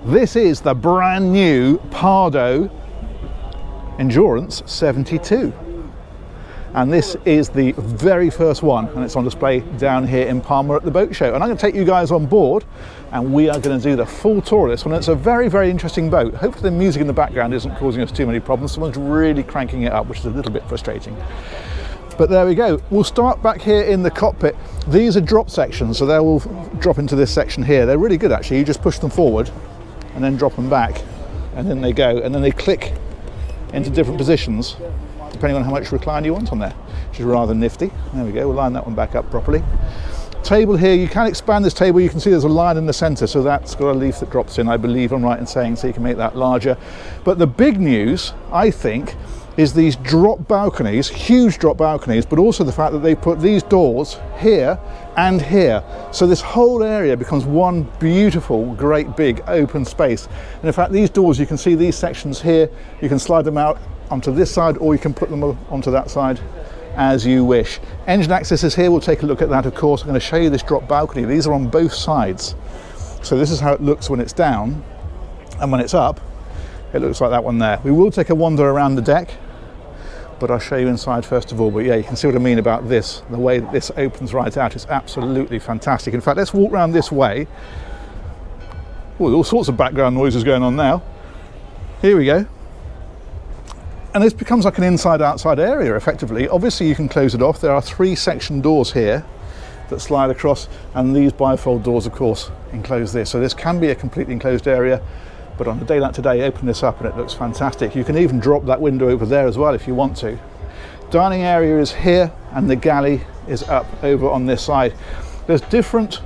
This is the brand new Pardo Endurance 72. And this is the very first one, and it's on display down here in Palma at the boat show. And I'm going to take you guys on board, and we are going to do the full tour of this one. It's a very, very interesting boat. Hopefully the music in the background isn't causing us too many problems. Someone's really cranking it up, which is a little bit frustrating. But there we go. We'll start back here in the cockpit. These are drop sections, so they will drop into this section here. They're really good, actually. You just push them forward and then drop them back, and then they go, and then they click into different positions depending on how much recline you want on there, which is rather nifty. There we go. We'll line that one back up properly. Table here, you can expand this table. You can see there's a line in the center, so that's got a leaf that drops in, I believe I'm right in saying, so you can make that larger. But the big news, I think, is these drop balconies, huge drop balconies, but also the fact that they put these doors here and here. So this whole area becomes one beautiful, great big open space. And in fact, these doors, you can see these sections here, you can slide them out onto this side, or you can put them onto that side as you wish. Engine access is here. We'll take a look at that, of course. I'm going to show you this drop balcony. These are on both sides. So this is how it looks when it's down, and when it's up, it looks like that one there. We will take a wander around the deck, but I'll show you inside first of all. But yeah, you can see what I mean about this. The way that this opens right out is absolutely fantastic. In fact, let's walk around this way. Oh, all sorts of background noises going on now. Here we go. And this becomes like an inside-outside area, effectively. Obviously, you can close it off. There are 3 section doors here that slide across, and these bifold doors, of course, enclose this. So this can be a completely enclosed area, but on a day like today, open this up and it looks fantastic. You can even drop that window over there as well if you want to. Dining area is here, and the galley is up over on this side. There's different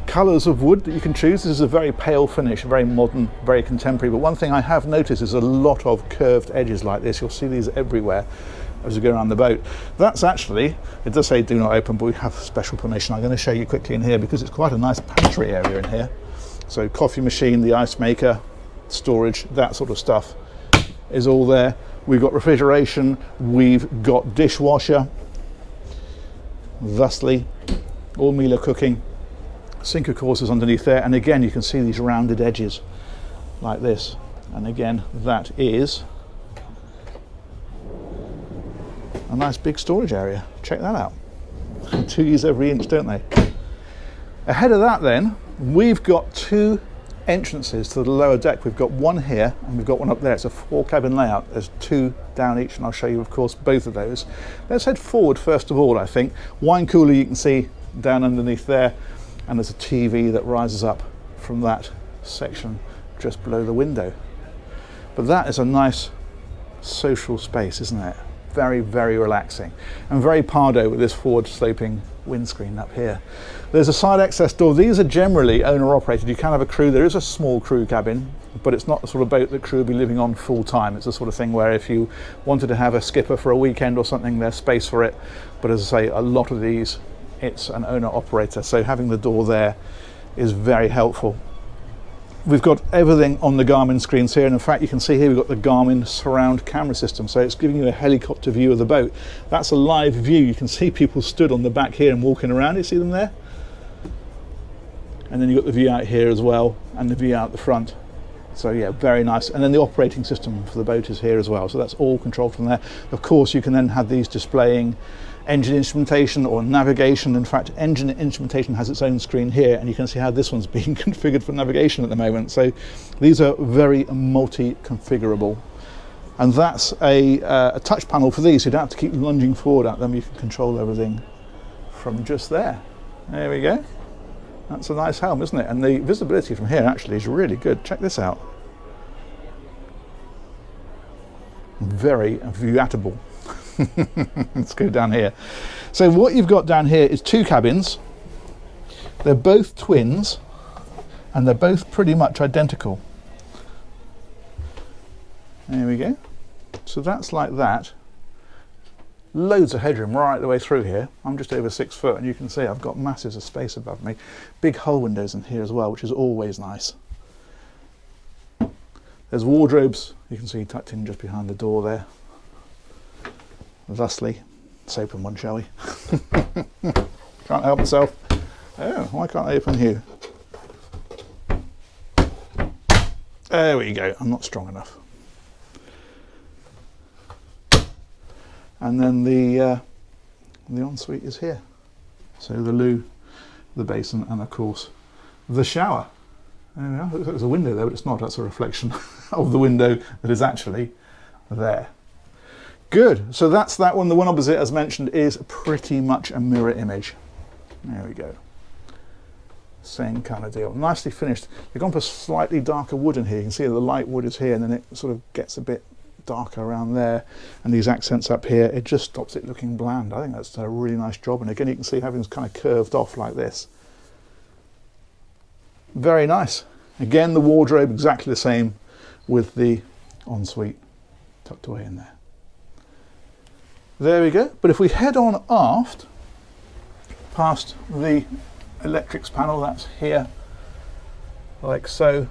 colours of wood that you can choose. This is a very pale finish, very modern, very contemporary. But one thing I have noticed is a lot of curved edges like this. You'll see these everywhere as you go around the boat. That's actually, it does say do not open, but we have special permission. I'm going to show you quickly in here because it's quite a nice pantry area in here. So coffee machine, the ice maker, storage, that sort of stuff is all there. We've got refrigeration, we've got dishwasher, thusly, all meal cooking. Sink, of course, is underneath there, and again you can see these rounded edges like this, and again that is a nice big storage area. Check that out. 2 use every inch, don't they? Ahead of that then, we've got 2 entrances to the lower deck. We've got one here and we've got one up there. It's a 4 cabin layout. There's 2 down each, and I'll show you, of course, both of those. Let's head forward first of all. I think wine cooler you can see down underneath there, and there's a TV that rises up from that section just below the window. But that is a nice social space, isn't it? Very, very relaxing, and very Pardo with this forward sloping windscreen up here. There's a side access door. These are generally owner operated. You can have a crew. There is a small crew cabin, but it's not the sort of boat that crew will be living on full time. It's the sort of thing where if you wanted to have a skipper for a weekend or something, there's space for it. But as I say, a lot of these, it's an owner operator, so having the door there is very helpful. We've got everything on the Garmin screens here, and in fact you can see here we've got the Garmin surround camera system, so it's giving you a helicopter view of the boat. That's a live view. You can see people stood on the back here and walking around. You see them there? And then you've got the view out here as well, and the view out the front. So yeah, very nice. And then the operating system for the boat is here as well, so that's all controlled from there. Of course, you can then have these displaying engine instrumentation or navigation. In fact, engine instrumentation has its own screen here, and you can see how this one's being configured for navigation at the moment. So these are very multi-configurable, and that's a touch panel for these, so you don't have to keep lunging forward at them. You can control everything from just there. There we go. That's a nice helm, isn't it? And the visibility from here actually is really good. Check this out. Very viewable. Let's go down here. So what you've got down here is 2 cabins. They're both twins, and they're both pretty much identical. There we go. So that's like that. Loads of headroom right the way through here. I'm just over 6 foot, and you can see I've got masses of space above me. Big hull windows in here as well, which is always nice. There's wardrobes, you can see tucked in just behind the door there. Thusly, let's open one, shall we? Can't help myself. Oh, why can't I open here? There we go, I'm not strong enough. And then the ensuite is here. So the loo, the basin, and of course the shower. There we are. Looks like there's a window there, but it's not. That's a reflection of the window that is actually there. Good, so that's that one. The one opposite, as mentioned, is pretty much a mirror image. There we go. Same kind of deal. Nicely finished. They've gone for slightly darker wood in here. You can see the light wood is here, and then it sort of gets a bit darker around there, and these accents up here, it just stops it looking bland. I think that's a really nice job, and again you can see everything's kind of curved off like this. Very nice. Again, the wardrobe exactly the same with the ensuite tucked away in there. There we go. But if we head on aft past the electrics panel, that's here like so,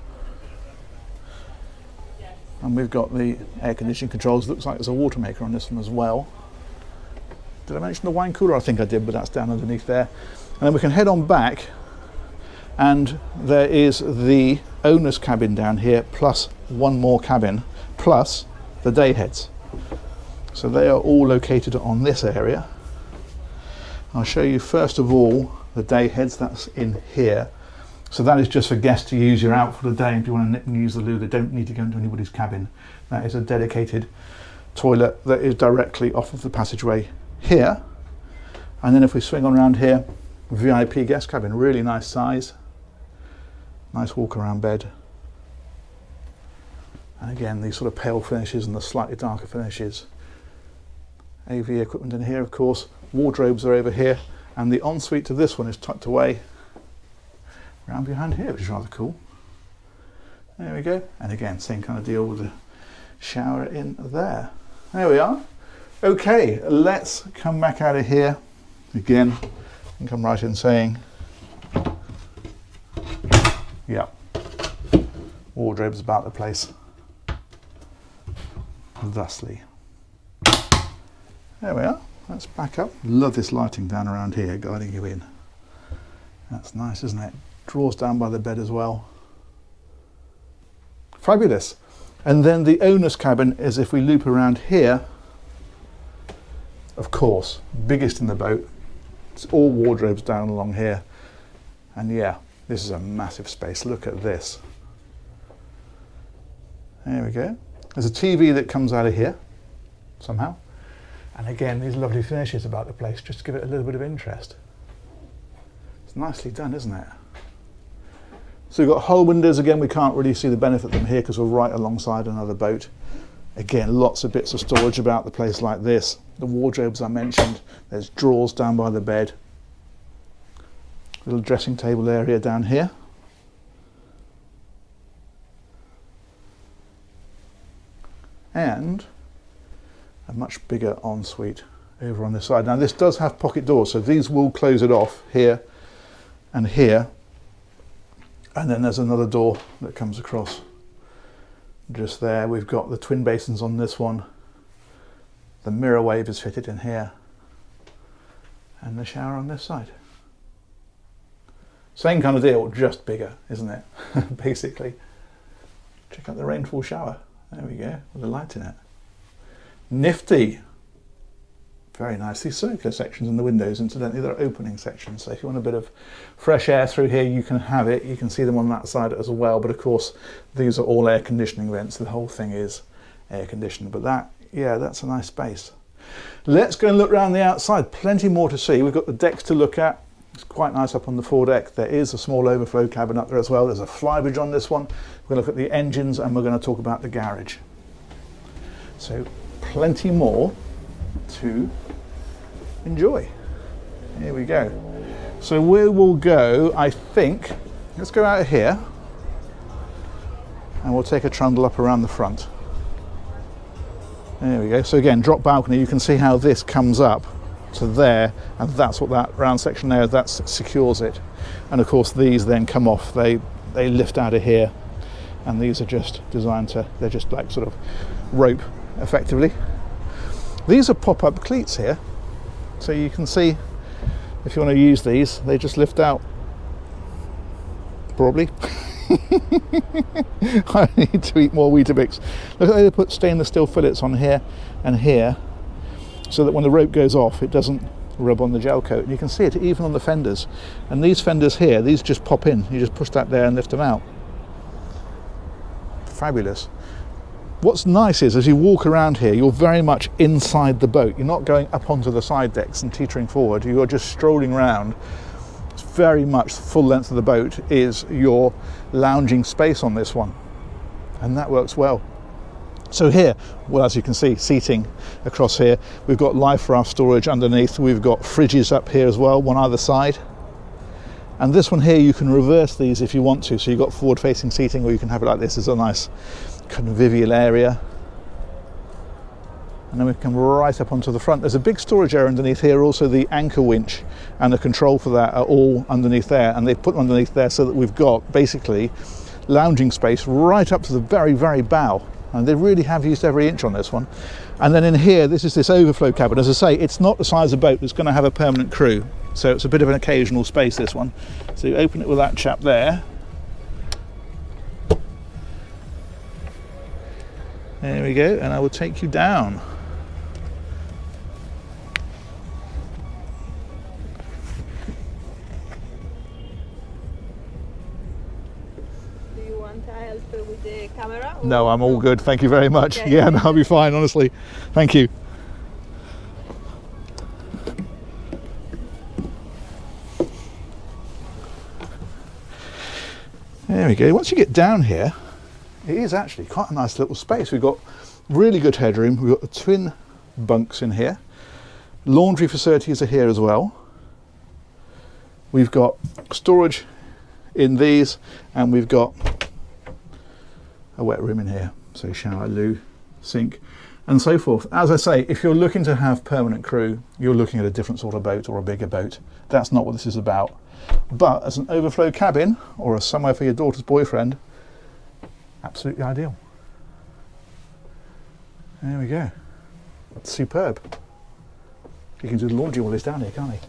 and we've got the air conditioning controls. Looks like there's a water maker on this one as well. Did I mention the wine cooler? I think I did, but that's down underneath there. And then we can head on back, and there is the owner's cabin down here, plus one more cabin, plus the day heads. So they are all located on this area. I'll show you first of all the day heads. That's in here. So that is just for guests to use. You're out for the day. If you want to nip and use the loo, they don't need to go into anybody's cabin. That is a dedicated toilet that is directly off of the passageway here. And then if we swing on around here, VIP guest cabin, really nice size. Nice walk around bed. And again, these sort of pale finishes and the slightly darker finishes. AV equipment in here, of course. Wardrobes are over here. And the ensuite to this one is tucked away around behind here, which is rather cool. There we go. And again, same kind of deal with the shower in there. There we are. Okay, let's come back out of here again and come right in saying, yeah, wardrobe's about the place. Thusly. There we are. Let's back up. Love this lighting down around here guiding you in. That's nice, isn't it? Draws down by the bed as well. Fabulous. And then the owner's cabin is, if we loop around here, of course, biggest in the boat. It's all wardrobes down along here. And yeah, this is a massive space. Look at this. There we go. There's a TV that comes out of here somehow. And again, these lovely finishes about the place, just to give it a little bit of interest. It's nicely done, isn't it? So we've got hull windows. Again, we can't really see the benefit of them here because we're right alongside another boat. Again, lots of bits of storage about the place like this. The wardrobes I mentioned. There's drawers down by the bed. Little dressing table area down here. And a much bigger ensuite over on this side. Now this does have pocket doors, so these will close it off here and here. And then there's another door that comes across just there. We've got the twin basins on this one. The mirror wave is fitted in here. And the shower on this side. Same kind of deal, just bigger, isn't it? Basically. Check out the rainfall shower. There we go, with the light in it. Nifty. Very nice. These circular sections in the windows, incidentally, they're opening sections. So if you want a bit of fresh air through here, you can have it. You can see them on that side as well. But of course, these are all air conditioning vents. The whole thing is air conditioned. But that, yeah, that's a nice space. Let's go and look around the outside. Plenty more to see. We've got the decks to look at. It's quite nice up on the foredeck. There is a small overflow cabin up there as well. There's a flybridge on this one. We're going to look at the engines and we're going to talk about the garage. So plenty more to enjoy. Here we go. So we will go, I think, let's go out of here and we'll take a trundle up around the front. There we go. So again, drop balcony, you can see how this comes up to there, and that's what that round section there, that secures it. And of course these then come off, they lift out of here, and these are just designed to, they're just like sort of rope effectively. These are pop-up cleats here, so you can see if you want to use these, they just lift out, probably. I need to eat more Weetabix. Look, they put stainless steel fillets on here and here, so that when the rope goes off, it doesn't rub on the gel coat. And you can see it even on the fenders. And these fenders here, these just pop in. You just push that there and lift them out. Fabulous. What's nice is, as you walk around here, you're very much inside the boat. You're not going up onto the side decks and teetering forward. You're just strolling around. It's very much the full length of the boat is your lounging space on this one. And that works well. So here, well, as you can see, seating across here. We've got life raft storage underneath. We've got fridges up here as well, one either side. And this one here, you can reverse these if you want to. So you've got forward-facing seating, or you can have it like this as a nice convivial area. And then we come right up onto the front. There's a big storage area underneath here. Also, the anchor winch and the control for that are all underneath there. And they've put them underneath there so that we've got basically lounging space right up to the very, very bow. And they really have used every inch on this one. And then in here, this is this overflow cabin. As I say, it's not the size of boat that's going to have a permanent crew. So it's a bit of an occasional space, this one. So you open it with that chap there. There we go, and I will take you down. Do you want help with the camera? No, I'm all good. Thank you very much. Okay. Yeah, no, I'll be fine, honestly. Thank you. There we go. Once you get down here, it is actually quite a nice little space. We've got really good headroom. We've got the twin bunks in here. Laundry facilities are here as well. We've got storage in these, and we've got a wet room in here. So shower, loo, sink, and so forth. As I say, if you're looking to have permanent crew, you're looking at a different sort of boat or a bigger boat. That's not what this is about. But as an overflow cabin or a somewhere for your daughter's boyfriend, absolutely ideal. There we go. Superb. You can do the laundry while he's down here, can't he?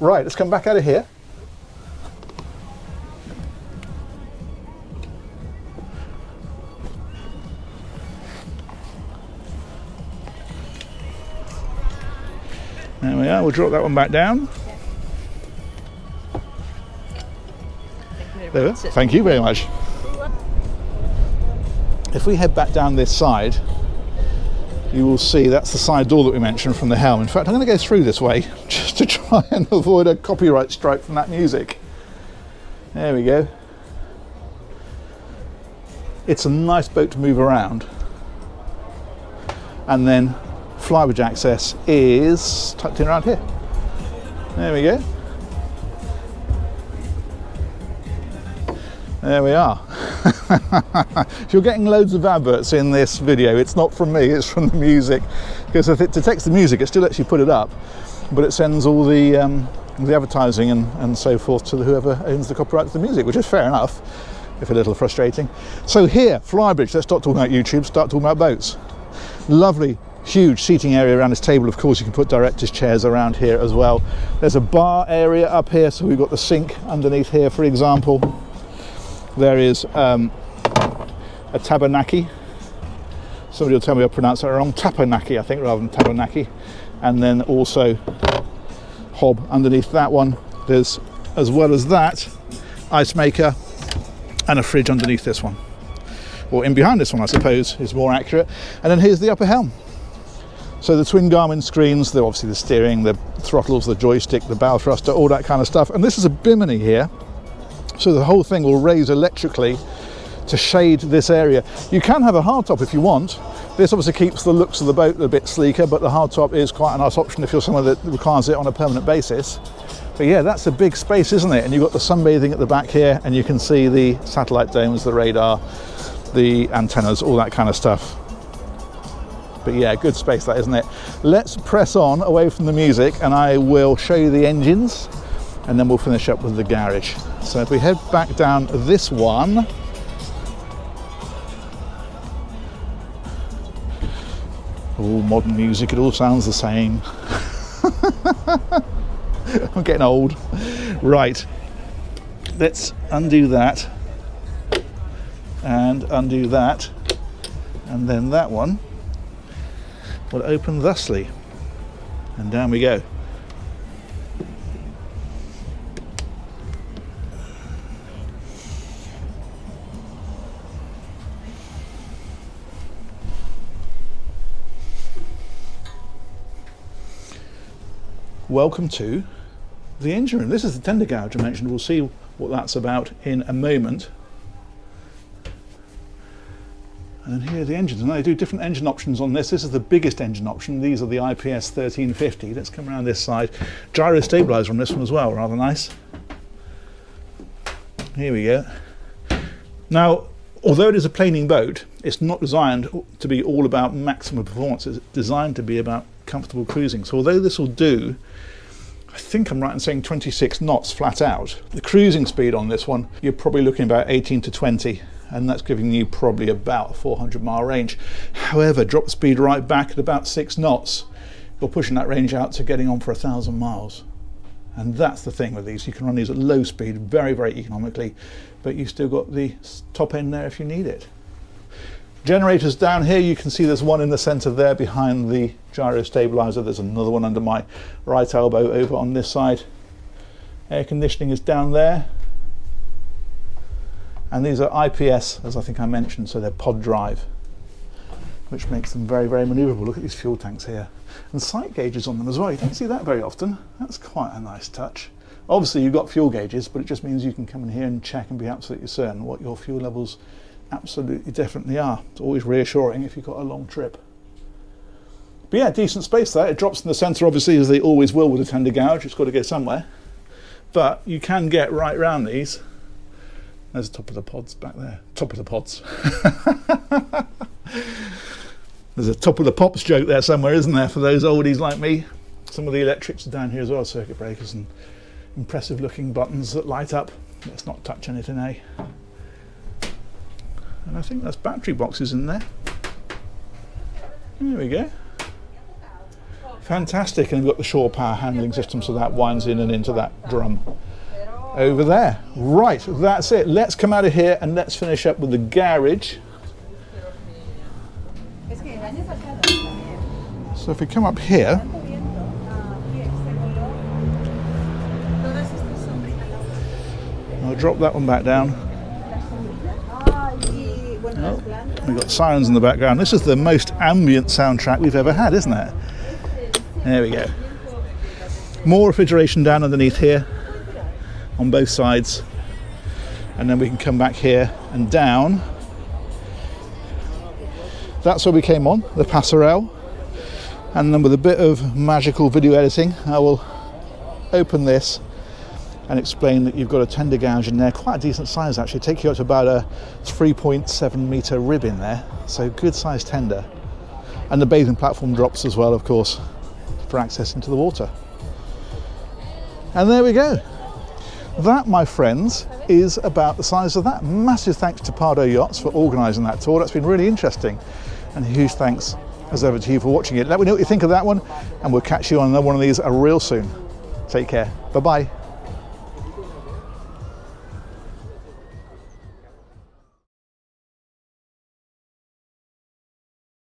Right, let's come back out of here. There we are, we'll drop that one back down. There, thank you very much. If we head back down this side, you will see that's the side door that we mentioned from the helm. In fact, I'm going to go through this way just to try and avoid a copyright strike from that music. There we go. It's a nice boat to move around. And then Flybridge access is tucked in around here. There we go. There we are. If you're getting loads of adverts in this video, it's not from me, it's from the music. Because if it detects the music, it still lets you put it up, but it sends all the advertising and so forth to whoever owns the copyright to the music, which is fair enough, if a little frustrating. So here, Flybridge, let's stop talking about YouTube, start talking about boats. Lovely, huge seating area around this table. Of course, you can put director's chairs around here as well. There's a bar area up here, so we've got the sink underneath here, for example. There is a tabernacle. Somebody will tell me I pronounced that wrong. Tapanaki, I think, rather than tabernacle. And then also hob underneath that one. There's, as well as that, ice maker and a fridge underneath this one. Or in behind this one, I suppose, is more accurate. And then here's the upper helm. So the twin Garmin screens, obviously the steering, the throttles, the joystick, the bow thruster, all that kind of stuff. And this is a bimini here. So the whole thing will raise electrically to shade this area. You can have a hardtop if you want. This obviously keeps the looks of the boat a bit sleeker, but the hardtop is quite a nice option if you're someone that requires it on a permanent basis. But yeah, that's a big space, isn't it? And you've got the sunbathing at the back here, and you can see the satellite domes, the radar, the antennas, all that kind of stuff. But yeah, good space that, isn't it? Let's press on away from the music, and I will show you the engines, and then we'll finish up with the garage. So if we head back down this one, all modern music, it all sounds the same. I'm getting old. Right, let's undo that. and undo that, and then that one will open thusly, and down we go. Welcome to the engine room. This is the tender gouge I mentioned. We'll see what that's about in a moment. And here are the engines, and they do different engine options on this. This is the biggest engine option. These are the IPS 1350. Let's come around this side. Gyro stabilizer on this one as well, rather nice. Here we go. Now, although it is a planing boat, it's not designed to be all about maximum performance. It's designed to be about comfortable cruising. So although this will do, I think I'm right in saying 26 knots flat out, the cruising speed on this one, you're probably looking about 18 to 20. And that's giving you probably about a 400-mile range. However, drop the speed right back at about 6 knots. You're pushing that range out to getting on for 1,000 miles. And that's the thing with these. You can run these at low speed very, very economically, but you've still got the top end there if you need it. Generators down here, you can see there's one in the center there behind the gyro stabilizer. There's another one under my right elbow over on this side. Air conditioning is down there. And these are IPS, as I think I mentioned, so they're pod drive, which makes them very, very manoeuvrable. Look at these fuel tanks here. And sight gauges on them as well. You don't see that very often. That's quite a nice touch. Obviously you've got fuel gauges, but it just means you can come in here and check and be absolutely certain what your fuel levels absolutely definitely are. It's always reassuring if you've got a long trip. But yeah, decent space there. It drops in the centre, obviously, as they always will with a tender gouge. It's got to go somewhere. But you can get right round these. There's the top of the pods back there. Top of the pods. There's a top of the pops joke there somewhere, isn't there, for those oldies like me? Some of the electrics are down here as well, circuit breakers and impressive looking buttons that light up. Let's not touch anything, eh? And I think that's battery boxes in there. There we go. Fantastic, and we've got the shore power handling system, so that winds in and into that drum over there. Right, that's it. Let's come out of here and let's finish up with the garage. So if we come up here, I'll drop that one back down. Oh, we've got sirens in the background. This is the most ambient soundtrack we've ever had, isn't it? There we go. More refrigeration down underneath here on both sides, and then we can come back here and down. That's where we came on, the passerelle, and then with a bit of magical video editing I will open this and explain that you've got a tender gouge in there, quite a decent size actually. Take you up to about a 3.7 metre rib in there, so good sized tender, and the bathing platform drops as well, of course, for access into the water. And there we go. That, my friends, is about the size of that. Massive thanks to Pardo Yachts for organising that tour. That's been really interesting, and a huge thanks as ever to you for watching it. Let me know what you think of that one, and we'll catch you on another one of these real soon. Take care. Bye bye.